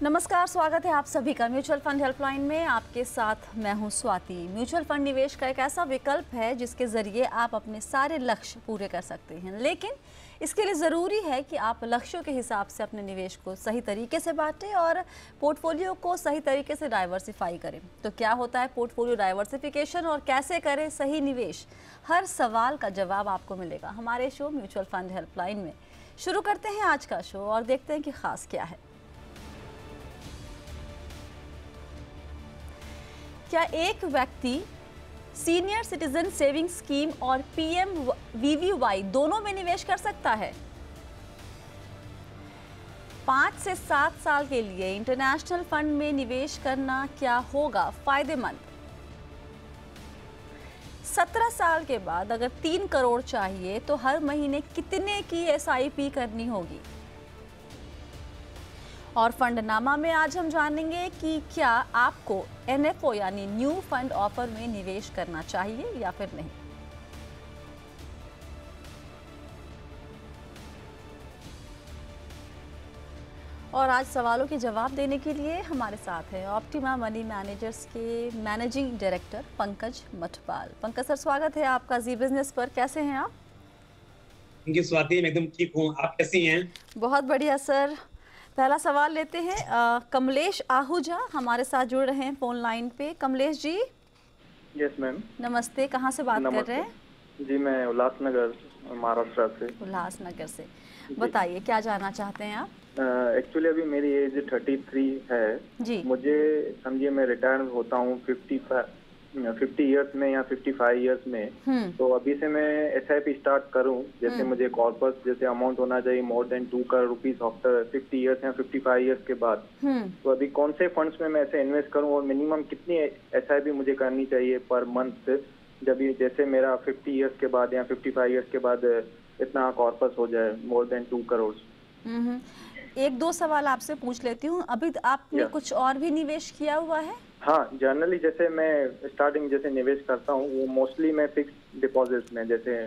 नमस्कार, स्वागत है आप सभी का म्यूचुअल फंड हेल्पलाइन में। आपके साथ मैं हूं स्वाति। म्यूचुअल फंड निवेश का एक ऐसा विकल्प है जिसके ज़रिए आप अपने सारे लक्ष्य पूरे कर सकते हैं, लेकिन इसके लिए ज़रूरी है कि आप लक्ष्यों के हिसाब से अपने निवेश को सही तरीके से बांटें और पोर्टफोलियो को सही तरीके से डाइवर्सिफाई करें। तो क्या होता है पोर्टफोलियो डाइवर्सिफिकेशन और कैसे करें सही निवेश, हर सवाल का जवाब आपको मिलेगा हमारे शो म्यूचुअल फंड हेल्पलाइन में। शुरू करते हैं आज का शो और देखते हैं कि ख़ास क्या है। क्या एक व्यक्ति सीनियर सिटीजन सेविंग स्कीम और PMVVY दोनों में निवेश कर सकता है? 5 से 7 साल के लिए इंटरनेशनल फंड में निवेश करना क्या होगा फायदेमंद? 17 साल के बाद अगर 3 करोड़ चाहिए तो हर महीने कितने की SIP करनी होगी? और फंडनामा में आज हम जानेंगे कि क्या आपको NFO यानी न्यू फंड ऑफर में निवेश करना चाहिए या फिर नहीं। और आज सवालों के जवाब देने के लिए हमारे साथ है ऑप्टिमा मनी मैनेजर्स के managing director Pankaj Mathpal. Pankaj sir, स्वागत है आपका जी बिजनेस पर। कैसे हैं आप? थैंक यू स्वाति, मैं एकदम ठीक हूँ। आप कैसी हैं? बहुत बढ़िया सर। पहला सवाल लेते हैं। कमलेश आहूजा हमारे साथ जुड़ रहे हैं फोन लाइन पे। कमलेश जी। Yes ma'am. नमस्ते, कहाँ से बात कर रहे हैं? जी मैं उल्लासनगर महाराष्ट्र से। उल्लासनगर से। बताइए क्या जानना चाहते हैं आप? एक्चुअली अभी मेरी एज 33 है जी। मुझे समझिए मैं रिटायर होता हूँ 50 इयर्स में या 55 इयर्स में। तो अभी से मैं SIP स्टार्ट करूं, जैसे मुझे कॉर्पस जैसे अमाउंट होना चाहिए more than 2 crore rupees after 50 years या 55 इयर्स के बाद। तो अभी कौन से फंड्स में मैं ऐसे इन्वेस्ट करूं और मिनिमम कितनी SIP मुझे करनी चाहिए पर मंथ, जब ये जैसे मेरा 50 इयर्स के बाद या 55 इयर्स के बाद इतना कॉर्पस हो जाए मोर देन 2 करोड़। एक दो सवाल आपसे पूछ लेती हूँ। अभी आपने कुछ और भी निवेश किया हुआ है? हाँ, जनरली जैसे मैं स्टार्टिंग जैसे निवेश करता हूँ वो मोस्टली मैं फिक्स डिपॉजिट्स में, जैसे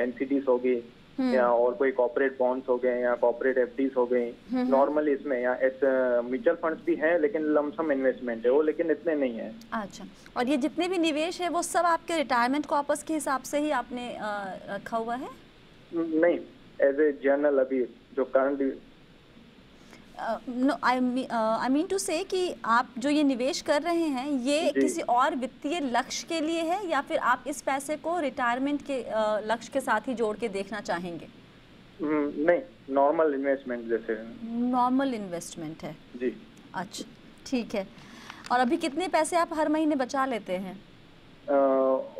NCDs हो गई या और कोई कॉर्पोरेट बॉन्ड्स हो गए या कॉर्पोरेट FDs हो गई, नॉर्मल इसमें या म्यूचुअल फंड्स भी हैं लेकिन लमसम इन्वेस्टमेंट है वो, लेकिन इतने नहीं है। अच्छा, और ये जितने भी निवेश है वो सब आपके रिटायरमेंट कॉर्पस के हिसाब से ही आपने रखा हुआ है? नहीं, एज ए जर्नल अभी जो करंट आई मीन टू से कि आप जो ये निवेश कर रहे हैं ये किसी और वित्तीय लक्ष्य के लिए है या फिर आप इस पैसे को रिटायरमेंट के लक्ष्य के साथ ही जोड़ के देखना चाहेंगे? नहीं, नॉर्मल इन्वेस्टमेंट जैसे। नॉर्मल इन्वेस्टमेंट है जी। अच्छा, ठीक है। और अभी कितने पैसे आप हर महीने बचा लेते हैं?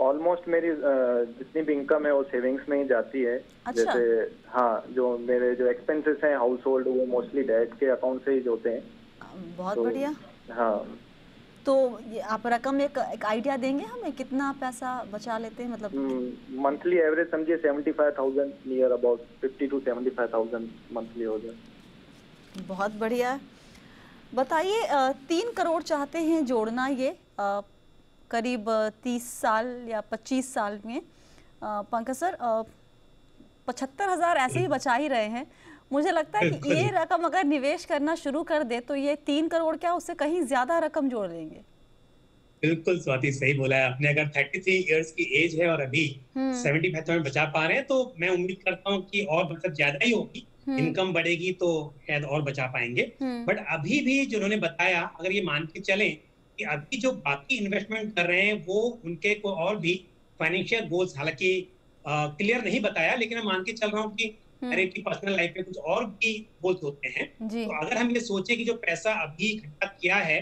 ऑलमोस्ट मेरी जितनी भी इनकम है वो सेविंग्स में ही जाती है। अच्छा। जैसे हाँ, जो मेरे जो एक्सपेंसेस हैं हाउस होल्ड वो मोस्टली डैड के अकाउंट से ही होते हैं। बहुत तो, बढ़िया। हाँ, तो ये आप रकम एक आइडिया देंगे हमें कितना पैसा बचा लेते हैं? मतलब मंथली एवरेज समझिए 75,000 नियर अबाउट 50 to 75,000 मंथली हो जाए। बहुत बढ़िया। बताइए 3 करोड़ चाहते हैं जोड़ना, ये करीब 30 साल या 25 साल में। पंकज सर 75,000 ऐसे ही बचा ही रहे हैं। मुझे लगता है कि ये रकम अगर निवेश करना शुरू कर दे तो ये 3 करोड़ क्या उससे कहीं ज्यादा रकम जोड़ लेंगे। बिल्कुल स्वाति, सही बोला है आपने। अगर 33 इयर्स की एज है और अभी 75,000 बचा पा रहे हैं तो मैं उम्मीद करता हूँ कि और बचत ज्यादा ही होगी। इनकम बढ़ेगी तो शायद और बचा पाएंगे। बट अभी भी जो उन्होंने बताया, अगर ये मान के चलें कि अभी जो बाकी इन्वेस्टमेंट कर रहे हैं वो उनके को और भी फाइनेंशियल गोल्स, हालांकि क्लियर नहीं बताया, लेकिन मैं मान के चल रहा हूँ कि हर एक की पर्सनल लाइफ में कुछ और भी गोल्स होते हैं। तो अगर हम ये सोचे कि जो पैसा अभी इकट्ठा किया है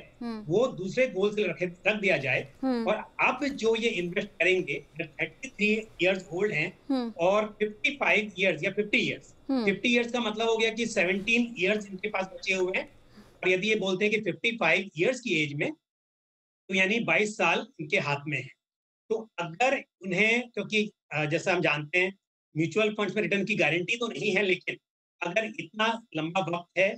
वो दूसरे गोल्स के लिए रख दिया जाए और अब जो ये इन्वेस्ट करेंगे, 33 इयर्स ओल्ड हैं और 55 इयर्स या 50 इयर्स, 50 इयर्स का मतलब हो गया कि 17 इयर्स इनके पास बचे हुए हैं। और यदि ये बोलते हैं कि 55 इयर्स की एज में, तो यानी 22 साल इनके हाथ में है। तो अगर उन्हें, क्योंकि जैसा हम जानते हैं म्यूचुअल फंड्स में रिटर्न की गारंटी तो नहीं है, लेकिन अगर इतना लंबा वक्त है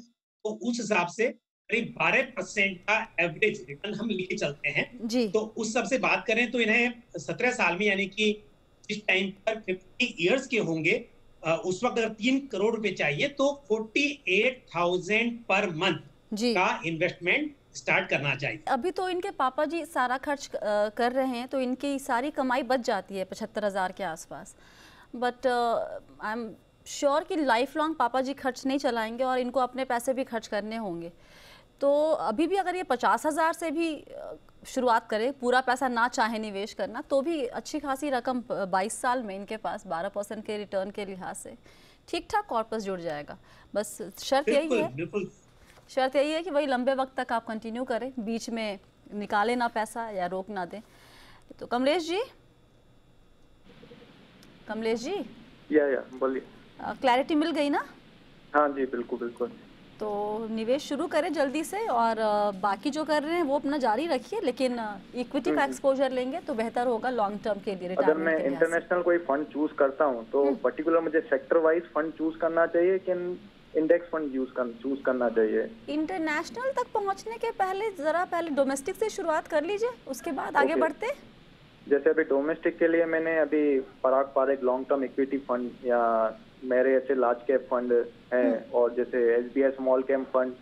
तो उस हिसाब से करीब 12% का एवरेज रिटर्न हम लेके चलते हैं। तो उस सब से बात करें तो इन्हें 17 साल में, यानी कि जिस टाइम पर 50 इयर्स के होंगे, उस वक्त अगर 3 करोड़ रुपए चाहिए तो 48,000 पर मंथ का इन्वेस्टमेंट स्टार्ट करना चाहिए। अभी तो इनके पापा जी सारा खर्च कर रहे हैं, तो इनकी सारी कमाई बच जाती है 75,000 के आसपास, बट आई एम श्योर कि लाइफ लॉन्ग पापा जी खर्च नहीं चलाएंगे और इनको अपने पैसे भी खर्च करने होंगे। तो अभी भी अगर ये 50,000 से भी शुरुआत करें, पूरा पैसा ना चाहे निवेश करना, तो भी अच्छी खासी रकम 22 साल में इनके पास 12% के रिटर्न के लिहाज से ठीक ठाक कॉर्पस जुड़ जाएगा। बस शर्त यही है, शर्त यही है कि वही लंबे वक्त तक आप कंटिन्यू करें, बीच में निकालें ना पैसा या रोक ना दें। तो कमलेश जी, या बोलिए। क्लैरिटी मिल गई ना? हाँ जी, बिल्कुल बिल्कुल। तो निवेश शुरू करें जल्दी से, और बाकी जो कर रहे हैं वो अपना जारी रखिए, लेकिन इक्विटी का एक्सपोजर लेंगे तो बेहतर होगा लॉन्ग टर्म के लिए। अगर मैं इंटरनेशनल कोई फंड चूज करता हूँ तो पर्टिकुलर मुझे सेक्टर वाइज फंड चूज करना चाहिए कि इंडेक्स फंड चूज करना चाहिए? इंटरनेशनल तक पहुँचने के पहले डोमेस्टिक से शुरुआत कर लीजिए, उसके बाद आगे बढ़ते। जैसे अभी डोमेस्टिक के लिए मैंने अभी Parag Parikh long term equity fund, या मेरे ऐसे लार्ज कैप फंड हैं, और जैसे SBI स्मॉल कैप फंड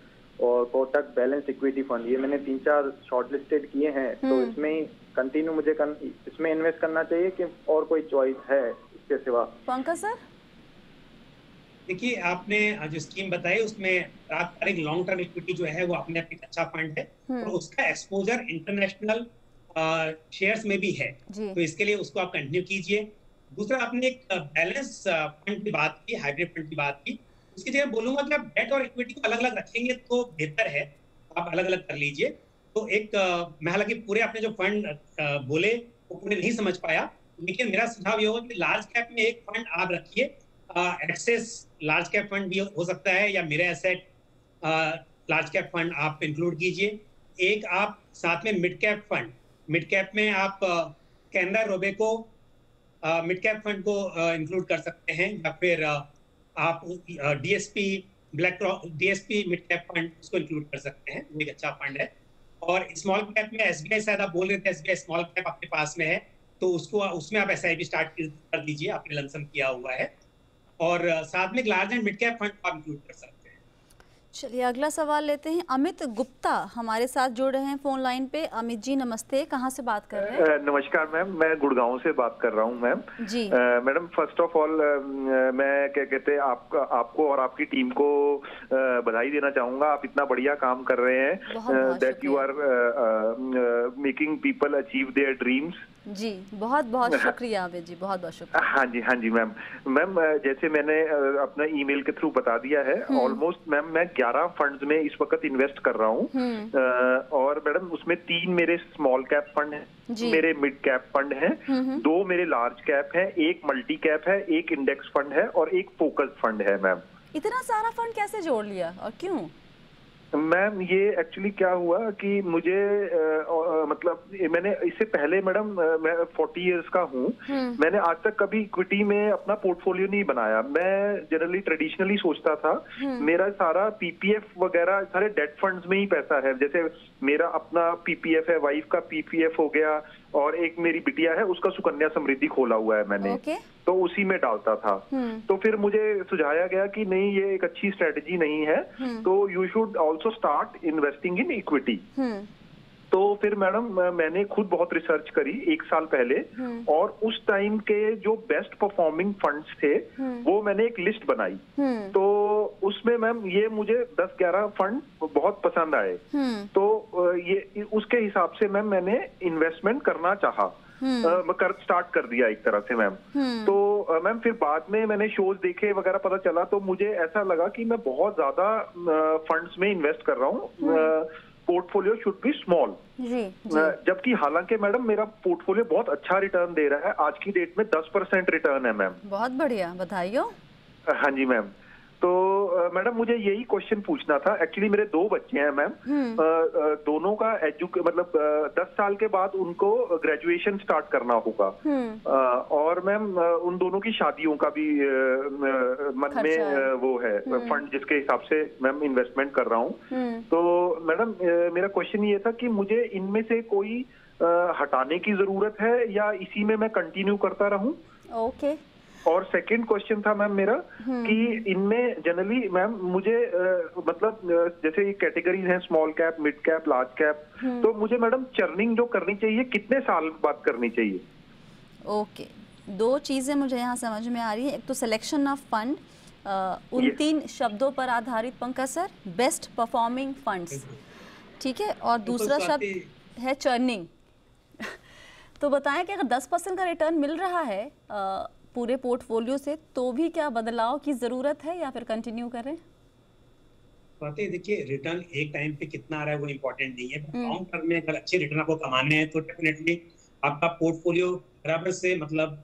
और कोटक बैलेंस इक्विटी फंड, ये मैंने 3-4 शॉर्टलिस्टेड किए हैं। तो इसमें ही कंटिन्यू मुझे इसमें इन्वेस्ट करना चाहिए कि और कोई चॉइस है इसके सिवा? पंकज सर, देखिए, आपने जो स्कीम बताई उसमें पराग पारेख लॉन्ग टर्म इक्विटी जो है वो अपने आप एक अच्छा फंड है, और उसका एक्सपोजर इंटरनेशनल शेयर्स में भी है, तो इसके लिए उसको आप कंटिन्यू कीजिए। दूसरा, आपने एक बैलेंस फंड की बात की, हाइब्रिड फंड की बात की, उसकी जगह बोलूंगा कि आप डेट और इक्विटी को अलग अलग रखेंगे तो बेहतर है, आप अलग अलग कर लीजिए। तो एक मैं हालांकि पूरे आपने जो फंड बोले वो पूरे नहीं समझ पाया, लेकिन मेरा सुझाव ये होगा कि लार्ज कैप में एक फंड आप रखिए, एक्सेस लार्ज कैप फंड भी हो सकता है, या मेरे एसेट लार्ज कैप फंड आप इंक्लूड कीजिए। एक आप साथ में mid cap fund, mid cap में आप Canara Robeco mid cap fund को इंक्लूड कर सकते हैं, या फिर आप DSP DSP mid cap fund उसको इंक्लूड कर सकते हैं, वो एक अच्छा फंड है। और स्मॉल कैप में SBI, शायद आप बोल रहे थे SBI स्मॉल कैप आपके पास में है, तो उसको उसमें आप SIP स्टार्ट कर दीजिए, आपने लमसम किया हुआ है, और साथ में large and mid cap fund को आप इंक्लूड कर सकते हैं। चलिए अगला सवाल लेते हैं। अमित गुप्ता हमारे साथ जुड़ रहे हैं फोन लाइन पे। अमित जी नमस्ते, कहाँ से बात कर रहे हैं? नमस्कार मैम, मैं गुड़गांव से बात कर रहा हूँ ma'am ji. Madam, first of all मैं क्या कहते हैं आपको और आपकी टीम को बधाई देना चाहूंगा। आप इतना बढ़िया काम कर रहे हैं, that you are making people achieve their dreams. जी बहुत बहुत शुक्रिया अमित जी, बहुत बहुत शुक्रिया। हाँ जी मैम। जैसे मैंने अपना ईमेल के थ्रू बता दिया है, ऑलमोस्ट मैम मैं 11 फंड्स में इस वक्त इन्वेस्ट कर रहा हूँ, और मैडम उसमें 3 मेरे स्मॉल कैप फंड हैं, मेरे मिड कैप फंड हैं, 2 मेरे लार्ज कैप हैं, 1 मल्टी कैप है, 1 इंडेक्स फंड है और 1 फोकस फंड है मैम। इतना सारा फंड कैसे जोड़ लिया और क्यों? मैम ये एक्चुअली क्या हुआ कि मुझे मतलब मैंने इससे पहले मैडम मैं 40 इयर्स का हूँ, मैंने आज तक कभी इक्विटी में अपना पोर्टफोलियो नहीं बनाया। मैं जनरली ट्रेडिशनली सोचता था मेरा सारा PPF वगैरह सारे डेट फंड्स में ही पैसा है। जैसे मेरा अपना PPF है, वाइफ का PPF हो गया, और एक मेरी बिटिया है उसका सुकन्या समृद्धि खोला हुआ है मैंने, तो उसी में डालता था। तो फिर मुझे सुझाया गया कि नहीं, ये एक अच्छी स्ट्रेटजी नहीं है, तो you should also start investing in equity. तो फिर मैडम मैंने खुद बहुत रिसर्च करी 1 साल पहले, और उस टाइम के जो बेस्ट परफॉर्मिंग फंड्स थे वो मैंने एक लिस्ट बनाई। तो उसमें मैम ये मुझे 10-11 फंड बहुत पसंद आए, तो ये उसके हिसाब से मैम मैंने इन्वेस्टमेंट करना चाहा, स्टार्ट कर दिया एक तरह से मैम। तो मैम फिर बाद में मैंने शोज देखे वगैरह, पता चला, तो मुझे ऐसा लगा कि मैं बहुत ज्यादा फंड्स में इन्वेस्ट कर रहा हूँ, पोर्टफोलियो शुड बी स्मॉल। जबकि हालांकि मैडम मेरा पोर्टफोलियो बहुत अच्छा रिटर्न दे रहा है, आज की डेट में 10% रिटर्न है मैम। बहुत बढ़िया, बधाई हो। हाँ जी मैम। तो मैडम मुझे यही क्वेश्चन पूछना था। एक्चुअली मेरे 2 बच्चे हैं मैम, दोनों का मतलब 10 साल के बाद उनको ग्रेजुएशन स्टार्ट करना होगा, और मैम उन दोनों की शादियों का भी मन में वो है फंड, जिसके हिसाब से मैम इन्वेस्टमेंट कर रहा हूँ। तो मैडम मेरा क्वेश्चन ये था कि मुझे इनमें से कोई हटाने की जरूरत है या इसी में मैं कंटिन्यू करता रहूं? ओके, और सेकंड क्वेश्चन था मैम मेरा कि इनमें जनरली मैम मुझे मतलब जैसे ये कैटेगरीज हैं small cap, mid cap, large cap, तो मुझे मैडम चर्निंग जो करनी चाहिए कितने साल बाद करनी चाहिए? ओके, दो चीज़ें मुझे यहाँ समझ में आ रही है। एक तो सिलेक्शन ऑफ फंड, उन तीन शब्दों पर आधारित Pankaj sir, best performing funds, ठीक है, और दूसरा शब्द है चर्निंग। तो बताएं कि अगर 10% का रिटर्न मिल रहा है पूरे पोर्टफोलियो से, तो भी क्या बदलाव की ज़रूरत है या फिर कंटिन्यू करें? स्वाति देखिए, रिटर्न एक टाइम पे कितना आ रहा है वो इम्पोर्टेंट नहीं है। लॉन्ग टर्म में अगर अच्छे रिटर्न आपको कमाने हैं तो डेफिनेटली आपका पोर्टफोलियो बराबर से मतलब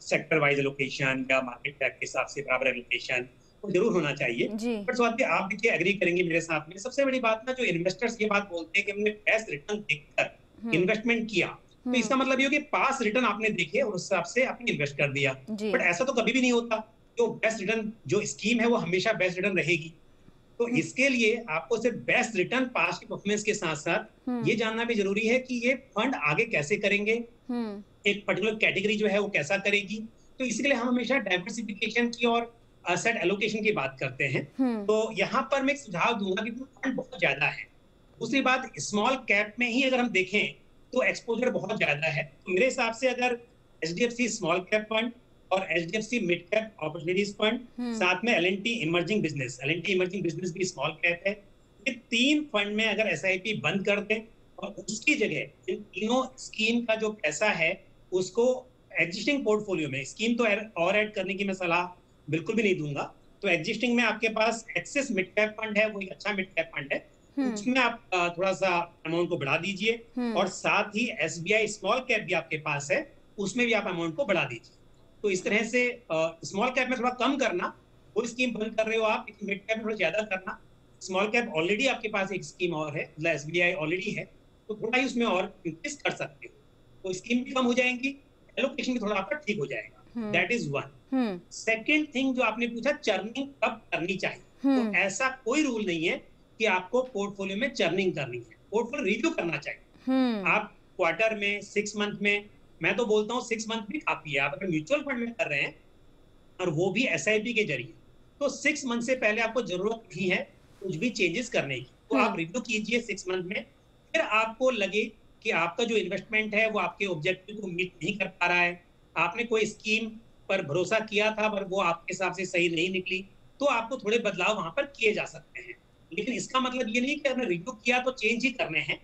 सेक्टर वाइज एलोकेशन या मार्केट कैप के हिसाब से बराबर एलोकेशन वो जरूर होना चाहिए। बट स्वाति आप देखिए एग्री करेंगे मेरे साथ में, सबसे बड़ी बात ना जो इन्वेस्टर्स ये बात बोलते हैं कि हमने बेस्ट रिटर्न देखकर इन्वेस्टमेंट किया, तो इसका मतलब ये हो कि पास रिटर्न आपने देखे और उस हिसाब से आपने इन्वेस्ट कर दिया। बट ऐसा तो कभी भी नहीं होता। जो बेस्ट रिटर्न जो स्कीम है वो हमेशा बेस्ट रिटर्न रहेगी। तो इसके लिए आपको सिर्फ बेस्ट रिटर्न पास्ट की परफॉर्मेंस के साथ साथ ये जानना भी जरूरी है कि ये फंड आगे कैसे करेंगे, एक पर्टिकुलर कैटेगरी जो है वो कैसा करेगी। तो इसके लिए हम हमेशा डाइवर्सिफिकेशन की और एसेट एलोकेशन की बात करते हैं। तो यहाँ पर मैं एक सुझाव दूंगा कि फंड बहुत ज्यादा है। दूसरी बात, स्मॉल कैप में ही अगर हम देखें तो एक्सपोजर बहुत ज्यादा है। तो मेरे हिसाब से अगर HDFC स्मॉल कैप फंड और HDFC mid cap opportunities fund, साथ में L&T emerging business, L&T emerging business भी स्मॉल कैप है, ये तीन फंड में अगर SIP बंद कर दें और उसकी जगह इन तीनों स्कीम का जो पैसा है उसको एग्जिस्टिंग पोर्टफोलियो में, स्कीम तो और ऐड करने की मैं सलाह बिल्कुल भी नहीं दूंगा। तो एग्जिस्टिंग में आपके पास एक्सिस मिड कैप फंड है, वो एक अच्छा मिड कैप फंड है, उसमें आप थोड़ा सा अमाउंट को बढ़ा दीजिए और साथ ही SBI स्मॉल कैप भी आपके पास है, उसमें भी आप अमाउंट को बढ़ा दीजिए। तो इस तरह से स्मॉल कैप में थोड़ा कम करना, वो स्कीम बंद कर रहे हो आप, मिड कैप में थोड़ा ज्यादा करना। स्मॉल कैप ऑलरेडी आपके पास एक स्कीम और है, मतलब SBI ऑलरेडी है, तो थोड़ा ही उसमें और इंक्रीज कर सकते हो, तो स्कीम भी कम हो जाएंगी, एलोकेशन भी थोड़ा आपका ठीक हो जाएगा। That is one. Second thing जो आपने पूछा, चर्निंग कब करनी चाहिए, तो ऐसा कोई रूल नहीं है कि आपको पोर्टफोलियो में चर्निंग करनी है, पोर्टफोलियो रिव्यू करना चाहिए। आप क्वार्टर में, 6 मंथ में, मैं तो बोलता हूँ 6 मंथ भी काफी है। आप अगर म्यूचुअल फंड में कर रहे हैं और वो भी SIP के जरिए, तो 6 मंथ से पहले आपको जरूरत नहीं है कुछ भी चेंजेस करने की। तो आप रिव्यू कीजिए 6 मंथ में, फिर आपको लगे कि आपका जो इन्वेस्टमेंट है वो आपके ऑब्जेक्टिव को मीट नहीं कर पा रहा है, आपने कोई स्कीम पर भरोसा किया था पर वो आपके हिसाब से सही नहीं निकली, तो आपको थोड़े बदलाव वहां पर किए जा सकते हैं। लेकिन इसका मतलब ये नहीं कि आपने रिव्यू किया तो चेंज ही करने हैं।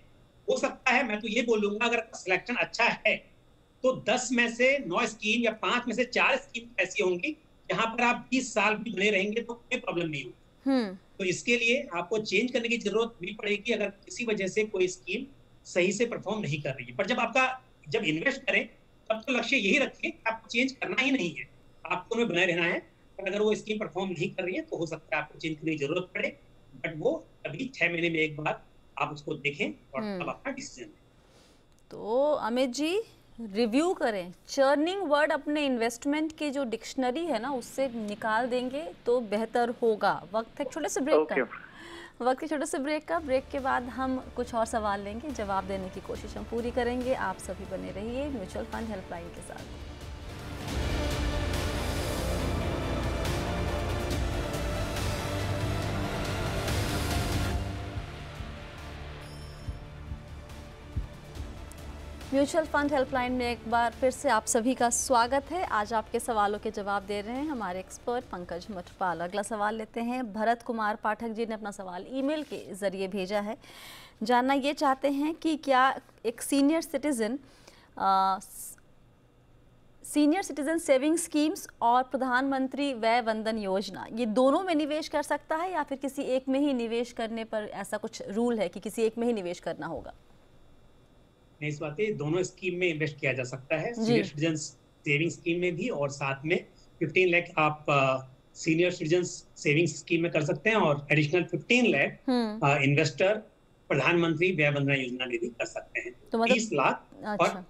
हो सकता है, मैं तो ये बोलूंगा, अगर सिलेक्शन अच्छा है तो 10 में से 9 स्कीम या 5 में से 4 स्कीम ऐसी होंगी जहां पर आप 20 साल भी बने रहेंगे तो कोई प्रॉब्लम नहीं होगी। तो इसके लिए आपको चेंज करने की जरूरत भी पड़ेगी अगर किसी वजह से कोई स्कीम सही से परफॉर्म नहीं कर रही है। पर जब इन्वेस्ट करें तब तो लक्ष्य यही रखें कि आपको चेंज करना ही नहीं है, आपको उनमें बने रहना है। पर अगर वो स्कीम परफॉर्म नहीं कर रही है तो हो सकता है आपको चेंज करने की जरूरत पड़े, बट वो अभी 6 महीने में एक बार आप उसको देखें और तब अपना डिसीजन लें। तो अमित जी, रिव्यू करें, चर्निंग वर्ड अपने इन्वेस्टमेंट की जो डिक्शनरी है ना उससे निकाल देंगे तो बेहतर होगा। वक्त है छोटे से ब्रेक का, वक्त है छोटे से ब्रेक का। ब्रेक के बाद हम कुछ और सवाल लेंगे, जवाब देने की कोशिश हम पूरी करेंगे। आप सभी बने रहिए म्यूचुअल फंड हेल्पलाइन के साथ। म्यूचुअल फंड हेल्पलाइन में एक बार फिर से आप सभी का स्वागत है। आज आपके सवालों के जवाब दे रहे हैं हमारे एक्सपर्ट पंकज मठपाल। अगला सवाल लेते हैं। भरत कुमार पाठक जी ने अपना सवाल ईमेल के ज़रिए भेजा है। जानना ये चाहते हैं कि क्या एक सीनियर सिटीजन सेविंग स्कीम्स और प्रधानमंत्री वय वंदन योजना, ये दोनों में निवेश कर सकता है या फिर किसी एक में ही निवेश करने पर ऐसा कुछ रूल है कि किसी एक में ही निवेश करना होगा? नहीं, इस बात दोनों स्कीम में इन्वेस्ट किया जा सकता है, सीनियर सिटीजन सेविंग स्कीम में भी और साथ में 15 लाख आप सीनियर सिटीजन सेविंग स्कीम में कर सकते हैं और एडिशनल 15 लाख इन्वेस्टर प्रधानमंत्री वय वंदना योजना में भी कर सकते हैं। तो 30 लाख अच्छा।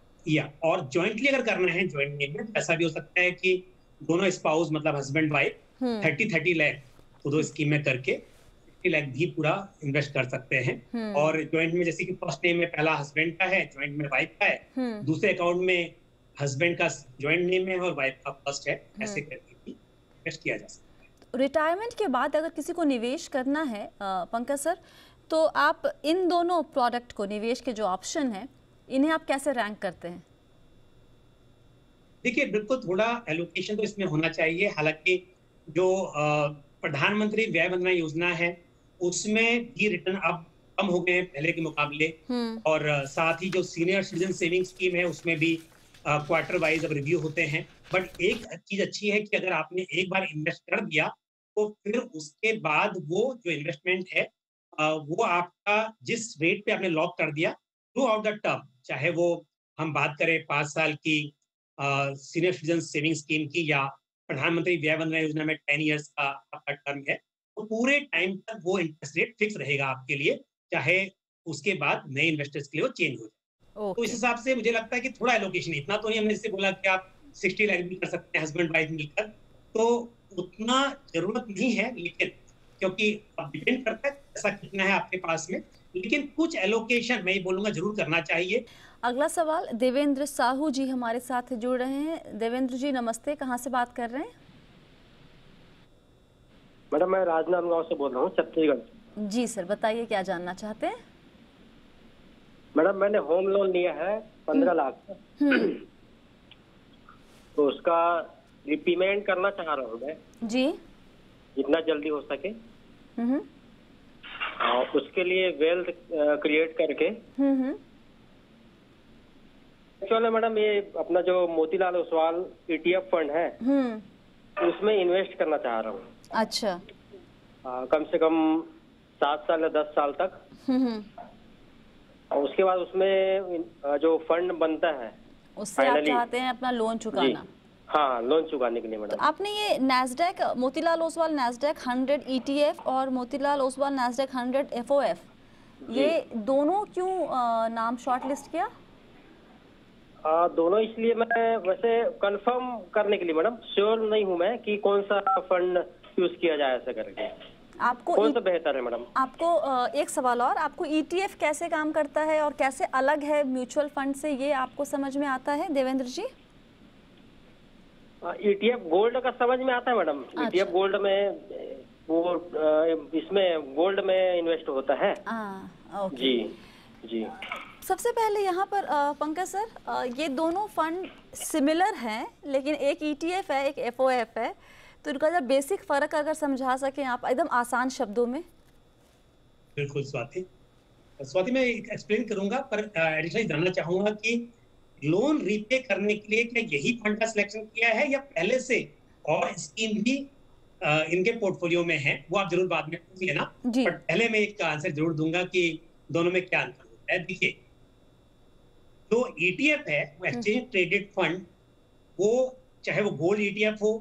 और ज्वाइंटली अगर करना है, ज्वाइंट में ऐसा भी हो सकता है कि दोनों स्पाउस मतलब हस्बैंड वाइफ 30 लाख तो दो स्कीम में करके 50 लाख भी पूरा इन्वेस्ट कर सकते हैं। और ज्वाइंट में जैसे कि फर्स्ट नेम में पहला हस्बैंड का है, ज्वाइंट में वाइफ का है, दूसरे अकाउंट में हस्बैंड का जॉइंट नेम है और वाइफ का फर्स्ट है, ऐसे करके भी इन्वेस्ट किया जा सकता है। रिटायरमेंट के बाद अगर किसी को निवेश करना है पंकज सर, तो आप इन दोनों प्रोडक्ट को, निवेश के जो ऑप्शन है, इन्हें आप कैसे रैंक करते हैं? देखिए, बिल्कुल थोड़ा एलोकेशन तो इसमें होना चाहिए। हालांकि जो प्रधानमंत्री व्यय वंदना योजना है उसमें भी रिटर्न अब कम हो गए हैं पहले के मुकाबले, और साथ ही जो सीनियर सिटीजन सेविंग स्कीम है उसमें भी क्वार्टर वाइज अब रिव्यू होते हैं। बट एक चीज अच्छी है कि अगर आपने एक बार इन्वेस्ट कर दिया तो फिर उसके बाद वो जो इन्वेस्टमेंट है वो आपका जिस रेट पे आपने लॉक कर दिया थ्रू आउट द टर्म, चाहे वो हम बात करें 5 साल की सीनियर सिटीजन सेविंग स्कीम की या प्रधानमंत्री व्यय वंदना योजना में 10 इयर्स का आपका टर्म है, तो पूरे टाइम तक वो इंटरेस्ट रेट फिक्स रहेगा आपके लिए, चाहे उसके बाद नए इन्वेस्टर्स के लिए वो चेंज हो जाए। तो इस हिसाब से मुझे लगता है कि थोड़ा एलोकेशन, इतना तो नहीं हमने जैसे बोला कि आप 60 लाख भी कर सकते हैं हस्बैंड वाइफ मिलकर, तो उतना जरूरत नहीं है, लेकिन क्योंकि अब डिपेंड करता है पैसा कितना है आपके पास में, लेकिन कुछ एलोकेशन मैं बोलूंगा जरूर करना चाहिए। अगला सवाल देवेंद्र साहू जी हमारे साथ जुड़ रहे हैं। देवेंद्र जी नमस्ते, कहाँ से बात कर रहे हैं? मैडम मैं राजनांदगांव से बोल रहा हूँ, छत्तीसगढ़। जी सर, बताइए क्या जानना चाहते हैं? मैडम मैंने होम लोन लिया है 15 लाख का, तो उसका रिपेमेंट करना चाह रहा हूँ मैं जी, जितना जल्दी हो सके। और उसके लिए वेल्थ क्रिएट करके एक्चुअली मैडम ये अपना जो मोतीलाल ओसवाल ETF फंड है उसमें इन्वेस्ट करना चाह रहा हूँ। अच्छा। कम से कम 7 साल या 10 साल तक। और उसके बाद उसमें जो फंड बनता है उससे आप चाहते हैं अपना लोन चुकाना? हाँ, लोन चुकाने के लिए मैडम। तो आपने ये Nasdaq, Motilal Oswal Nasdaq 100 ETF और मोतीलाल ओसवाल नैस्डैक 100 FOF, ये दोनों क्यों नाम शॉर्ट लिस्ट किया? दोनों इसलिए मैं वैसे कंफर्म करने के लिए मैडम, श्योर नहीं हूँ मैं कि कौन सा फंड यूज किया जाए ऐसा करके। आपको कौन सा बेहतर है मैडम? आपको एक सवाल और, आपको ETF कैसे काम करता है और कैसे अलग है म्यूचुअल फंड से, ये आपको समझ में आता है देवेंद्र जी? ETF गोल्ड का समझ में आता है मैडम। ETF गोल्ड में वो इसमें गोल्ड में इन्वेस्ट होता है। ओके। जी। सबसे पहले यहाँ पर पंकज सर, ये दोनों फंड सिमिलर हैं, लेकिन एक ETF है, एक FOF है, तो इनका जब बेसिक फर्क अगर समझा सकें आप एकदम आसान शब्दों में। बिल्कुल स्वाति मैं एक्सप्लेन करूंगा, पर एडिशनली जानना चाहूंगा कि लोन रीपे करने के लिए क्या यही फंड का सिलेक्शन किया है या पहले से और स्कीम भी इनके पोर्टफोलियो में है? वो आप जरूर बाद में पूछ लेना, पर पहले मैं एक आंसर जरूर दूंगा कि दोनों में क्या अंतर होता है। देखिए, जो ETF है वो एक्सचेंज ट्रेडेड फंड, वो चाहे वो गोल्ड ETF हो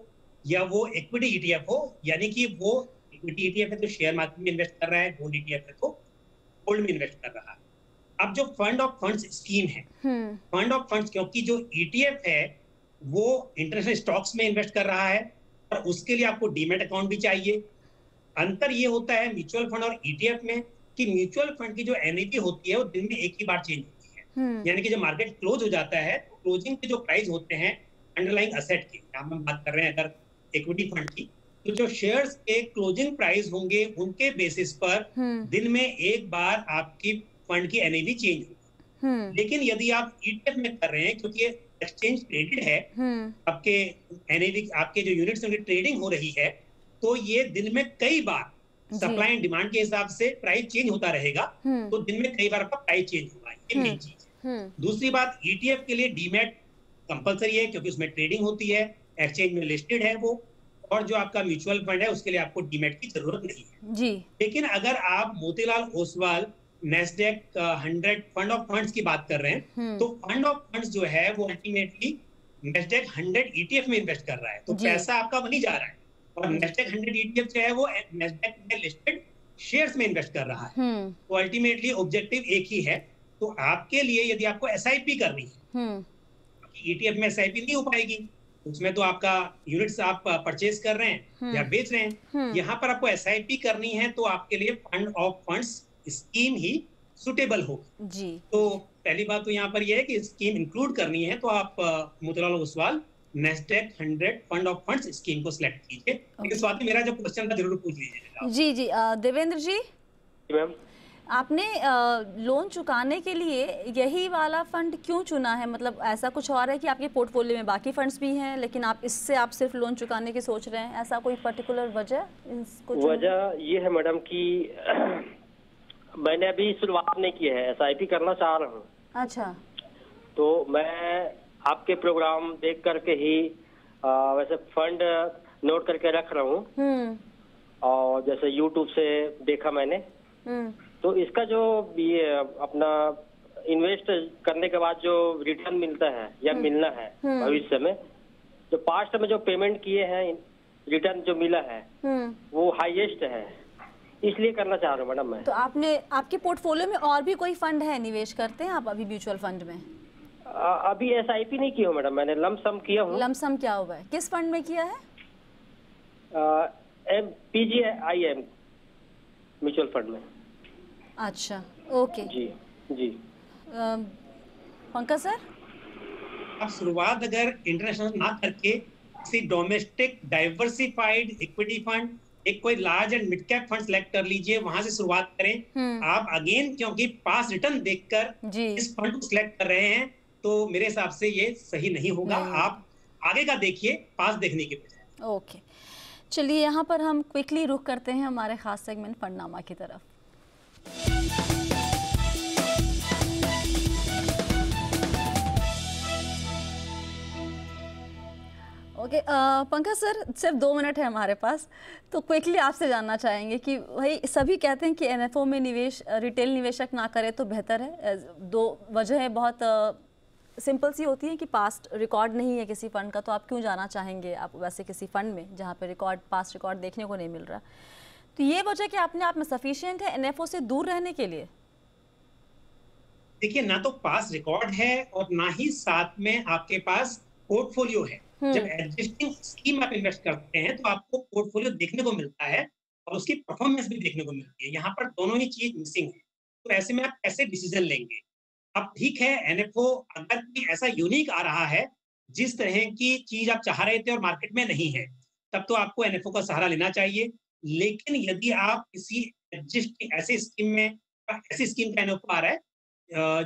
या वो इक्विटी ETF हो, यानी कि वो इक्विटी ETF है तो शेयर मार्केट में इन्वेस्ट कर रहा है, गोल्ड ETF है तो गोल्ड में इन्वेस्ट कर रहा है। अब जो फंड ऑफ फंड्स स्कीम है, फंड ऑफ फंड्स, क्योंकि जो ETF है वो इंटरनेशनल स्टॉक्स में इन्वेस्ट कर रहा है और उसके लिए आपको डीमैट अकाउंट भी चाहिए। अंतर ये होता है म्यूचुअल फंड और ETF में कि म्यूचुअल फंड की जो NAV होती है वो दिन में एक ही बार चेंज होती है, यानी कि जब मार्केट क्लोज हो जाता है तो क्लोजिंग के जो प्राइस होते हैं अंडरलाइंग असेट के, हम बात कर रहे हैं अगर इक्विटी फंड की, तो जो शेयर्स के क्लोजिंग प्राइस होंगे उनके बेसिस पर दिन में एक बार आपकी फंड की NAV चेंज होगी। लेकिन यदि आप ETF में कर रहे हैं, क्योंकि ये एक्सचेंज ट्रेडेड है, आपके NAV, आपके जो यूनिट्स उनकी ट्रेडिंग हो रही है, तो ये दिन में कई बार सप्लाई एंड डिमांड के हिसाब से प्राइस चेंज होता रहेगा, तो दिन में कई बार आपका प्राइस चेंज होगा, ये मेन चीज है। दूसरी बात, ETF के लिए डीमैट कंपलसरी है क्योंकि उसमें ट्रेडिंग होती है, एक्सचेंज में लिस्टेड है वो, और जो आपका म्यूचुअल फंड है उसके लिए आपको डीमैट की जरूरत नहीं है जी। लेकिन अगर आप Motilal Oswal Nasdaq 100 fund of funds की बात कर रहे हैं, तो फंड ऑफ फंड्स जो है वो अल्टीमेटली नैस्डैक 100 ETF में इन्वेस्ट कर रहा है, तो पैसा आपका वहीं जा रहा है, और नैस्डैक 100 ETF जो है वो नैस्डैक में लिस्टेड शेयर्स में इन्वेस्ट कर रहा है। तो अल्टीमेटली ऑब्जेक्टिव एक ही है। तो आपके लिए यदि आपको SIP करनी है, ETF में SIP नहीं हो पाएगी, उसमें तो आपका यूनिट्स आप परचेज कर रहे हैं या बेच रहे हैं, यहाँ पर आपको SIP करनी है, तो आपके लिए fund of funds scheme he suitable होगी जी। तो पहली बात तो यहाँ पर यह है कि स्कीम इंक्लूड करनी है तो आप Motilal Oswal Nasdaq 100 fund of funds scheme को सिलेक्ट कीजिए। लेकिन स्वाति, मेरा जो क्वेश्चन था जरूर पूछ लीजिएगा। जी जी, देवेंद्र जी, मैम आपने लोन चुकाने के लिए यही वाला फंड क्यों चुना है? मतलब ऐसा कुछ और है कि आपके पोर्टफोलियो में बाकी फंड्स भी हैं लेकिन आप इससे आप सिर्फ लोन चुकाने की सोच रहे हैं, ऐसा कोई पर्टिकुलर वजह? वजह ये है मैडम कि मैंने अभी शुरुआत नहीं की है, SIP करना चाह रहा हूँ। अच्छा। तो मैं आपके प्रोग्राम देख करके ही वैसे फंड नोट करके रख रहा हूँ, और जैसे YouTube से देखा मैंने, तो इसका जो ये अपना इन्वेस्ट करने के बाद जो रिटर्न मिलता है या मिलना है भविष्य में, जो पास्ट में जो पेमेंट किए हैं रिटर्न जो मिला है वो हाईएस्ट है, इसलिए करना चाह रहा हूँ मैडम मैं। तो आपके पोर्टफोलियो में और भी कोई फंड है, निवेश करते हैं आप अभी म्यूचुअल फंड में? अभी SIP नहीं किया हूँ मैडम, मैंने लमसम किया हूँ। लमसम क्या हुआ है? किस फंड में किया है? PGIM म्यूचुअल फंड में। अच्छा, ओके जी जी। पंकज सर, आप शुरुआत अगर इंटरनेशनल ना करके किसी डोमेस्टिक डाइवर्सिफाइड इक्विटी फंड, एक कोई large and mid cap fund select कर लीजिए, वहां से शुरुआत करें। आप अगेन क्योंकि पास रिटर्न देखकर इस फंड को सिलेक्ट कर रहे हैं तो मेरे हिसाब से ये सही नहीं होगा। आप आगे का देखिए पास देखने के बजाय। ओके, चलिए यहाँ पर हम क्विकली रुख करते हैं हमारे खास सेगमेंट फंडनामा की तरफ। ओके, पंकज सर, सिर्फ 2 मिनट है हमारे पास, तो क्विकली आपसे जानना चाहेंगे कि भाई सभी कहते हैं कि NFO में निवेश रिटेल निवेशक ना करे तो बेहतर है। 2 वजहें बहुत सिंपल सी होती है कि पास्ट रिकॉर्ड नहीं है किसी फंड का, तो आप क्यों जाना चाहेंगे आप वैसे किसी फंड में जहाँ पे पास्ट रिकॉर्ड देखने को नहीं मिल रहा? तो ये वजह कि अपने आप में सफिशिएंट है NFO से दूर रहने के लिए? देखिए, ना तो पास रिकॉर्ड है और ना ही साथ में आपके पास पोर्टफोलियो है। जब एग्जिस्टिंग स्कीम आप इन्वेस्ट करते हैं तो आपको पोर्टफोलियो देखने को मिलता है और उसकी परफॉर्मेंस भी देखने को मिलती है। यहाँ पर दोनों ही चीज मिसिंग है, तो ऐसे में आप कैसे डिसीजन लेंगे? अब ठीक है, NFO अगर कोई ऐसा यूनिक आ रहा है जिस तरह की चीज आप चाह रहे थे और मार्केट में नहीं है, तब तो आपको NFO का सहारा लेना चाहिए। लेकिन यदि आप किसी एग्जिस्टिंग ऐसी स्कीम में, ऐसी स्कीम का NFO आ रहा है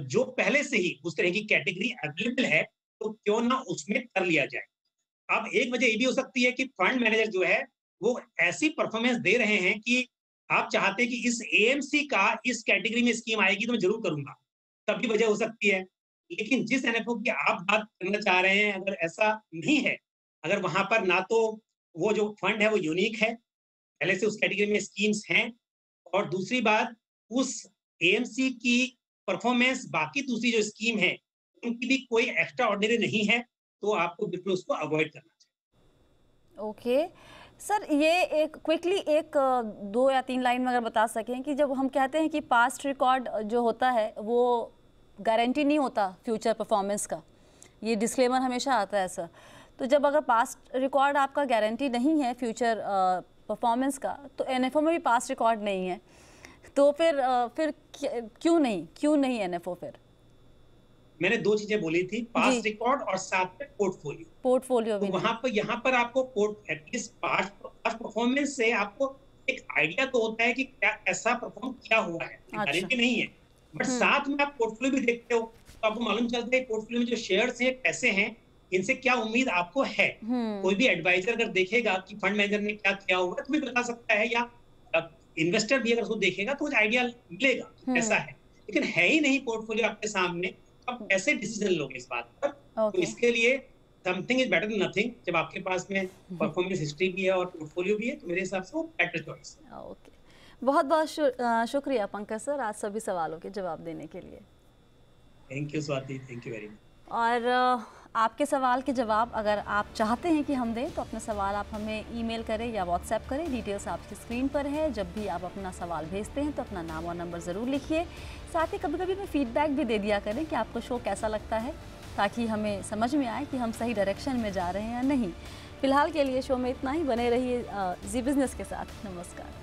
जो पहले से ही उस तरह की कैटेगरी अवेलेबल है, तो क्यों ना उसमें कर लिया जाए। अब एक वजह ये भी हो सकती है कि फंड मैनेजर जो है वो ऐसी परफॉर्मेंस दे रहे हैं कि आप चाहते हैं कि इस AMC का इस कैटेगरी में स्कीम आएगी तो मैं जरूर करूंगा, तब भी वजह हो सकती है। लेकिन जिस NFO की आप बात करना चाह रहे हैं, अगर ऐसा नहीं है, अगर वहां पर ना तो वो जो फंड है वो यूनिक है, पहले से उस कैटेगरी में स्कीम्स हैं, और दूसरी बात उस AMC की परफॉर्मेंस बाकी दूसरी जो स्कीम है उनकी भी कोई एक्स्ट्रा ऑर्डिनरी नहीं है, तो आपको बिल्कुल उसको अवॉइड करना चाहिए। ओके सर, ये एक क्विकली 2 या 3 लाइन में अगर बता सकें कि जब हम कहते हैं कि पास्ट रिकॉर्ड जो होता है वो गारंटी नहीं होता फ्यूचर परफॉर्मेंस का, ये डिस्क्लेमर हमेशा आता है ऐसा, तो जब अगर पास्ट रिकॉर्ड आपका गारंटी नहीं है फ्यूचर परफॉर्मेंस का, तो NFO में भी पास्ट रिकॉर्ड नहीं है, तो फिर क्यों नहीं NFO? फिर मैंने 2 चीजें बोली थी, पास्ट रिकॉर्ड और साथ में पोर्टफोलियो भी। तो वहां पर यहाँ पर आपको एटलीस्ट पास्ट परफॉर्मेंस से आपको एक आइडिया तो होता है कि क्या ऐसा परफॉर्म किया हुआ है, गारंटी नहीं है, बट साथ में आप पोर्टफोलियो भी देखते हो तो आपको मालूम चलता है पोर्टफोलियो में जो शेयर्स हैं कैसे हैं, इनसे क्या उम्मीद आपको है। कोई भी एडवाइजर अगर देखेगा कि फंड मैनेजर ने क्या किया हुआ है तो भी बता सकता है, या इन्वेस्टर भी अगर उसको देखेगा तो कुछ आइडिया मिलेगा ऐसा है। लेकिन है ही नहीं पोर्टफोलियो आपके सामने, आप कैसे डिसीजन लोगे इस बात पर? तो इसके लिए something is better than nothing. जब आपके पास में परफॉर्मेंस हिस्ट्री भी है और पोर्टफोलियो भी है तो मेरे हिसाब से वो बेटर चॉइस है। ओके, बहुत बहुत शुक्रिया पंकज सर आज सभी सवालों के जवाब देने के लिए। Thank you Swati, thank you very much. और आपके सवाल के जवाब अगर आप चाहते हैं कि हम दें तो अपने सवाल आप हमें ईमेल करें या व्हाट्सएप करें, डिटेल्स आपकी स्क्रीन पर है। जब भी आप अपना सवाल भेजते हैं तो अपना नाम और नंबर ज़रूर लिखिए। साथ ही कभी कभी हमें फीडबैक भी दे दिया करें कि आपको शो कैसा लगता है, ताकि हमें समझ में आए कि हम सही डायरेक्शन में जा रहे हैं या नहीं। फिलहाल के लिए शो में इतना ही, बने रहिए जी बिज़नेस के साथ। नमस्कार।